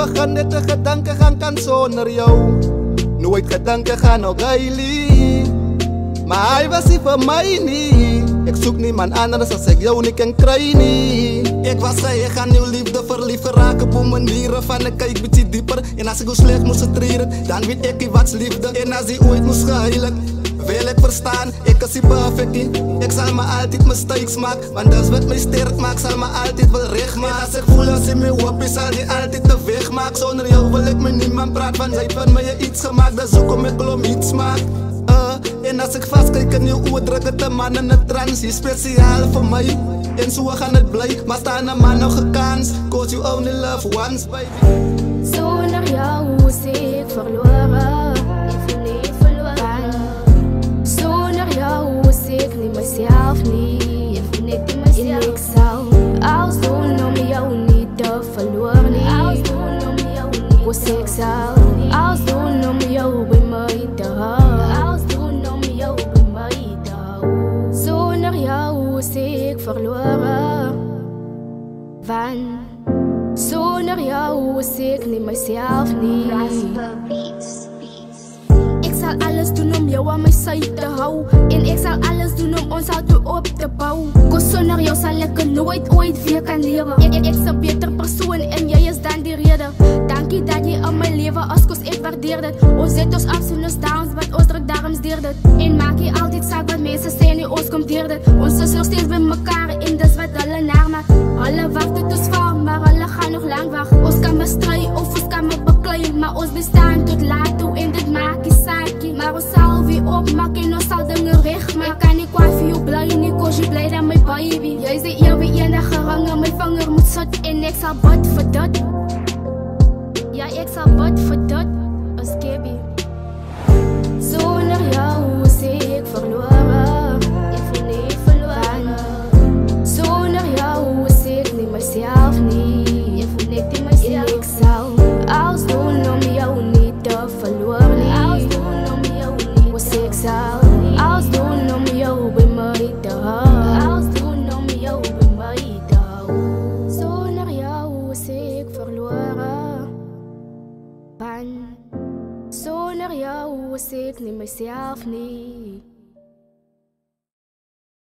begin net 'n gedagte gaan kan sonder jou. Nooit gedagte gaan nog geilie, maar hy was nie vir my nie. Ek soek niemand anders as ek jou nie kan kry nie. Ek was sy, ek gaan jou liefde verlief geraak op 'n manier van ek kyk bietjie dieper. En as ek hoe sleg moes treden, dan weet ek nie wat's liefde. En as die ooit moes geheilig, wil ek verstaan, ek is nie perfect nie. Ek sal maar altyd mistakes maak, want dis wat my sterk maak, sal maar altyd wil recht maak. En as ek voel as jy my hoop is, sal die altyd te weg maak. Sonder jou wil ek met niemand praat, want jy van my iets gemaakt, dis hoekom ek wil om iets maak. En as ek vastkijk in jou oor, druk het 'n man in 'n transie, spesiaal vir my. En so gaan het bly, maar staan 'n man nog 'n kans, cause you only love once, baby. Sonder jou is ek verloren, ek voel nie verloren. Sonder jou is ek nie myself nie, ek voel net nie myself. En ek sal alles doen om jou nie te verloor nie, alles doen om jou nie. Cause ek sal alles doen om jou by my te hou, alles doen om jou by my te hou. Sonder jou is ek verloren, want sonder jou is ek nie myself nie. Ek sal alles doen om jou aan my sy te hou, en ek sal alles doen om ons al toe op te bou. Cause sonder jou sal ek nooit ooit weer kan lewe. Ek sal beter persoon en jy is dan die rede. Dankie dat jy in my lewe as kos, ek waardeer dit. Ons het ons ups en ons downs, wat ons druk daarom deur dit. En maak jy altyd saak wat mense sê nie, ons kom deur dit. Ons is nog steeds by mekaar en dis wat hulle nagmaak. Hulle wag tot ons val, maar hulle gaan nog lang wag. Ons kan bestry of ons kan me beklei, maar ons bestaan tot laat toe en dit maak nie saakie. Maar ons sal weer opmaak en ons sal dinge regmaak. Ek kan nie kwaad vir jou bly nie, cause jy bly dan my baby. Jy is die ewige enige ring in my vinger moet sit, en ek sal bid vir dit. Ja, ek sal bid vir dit.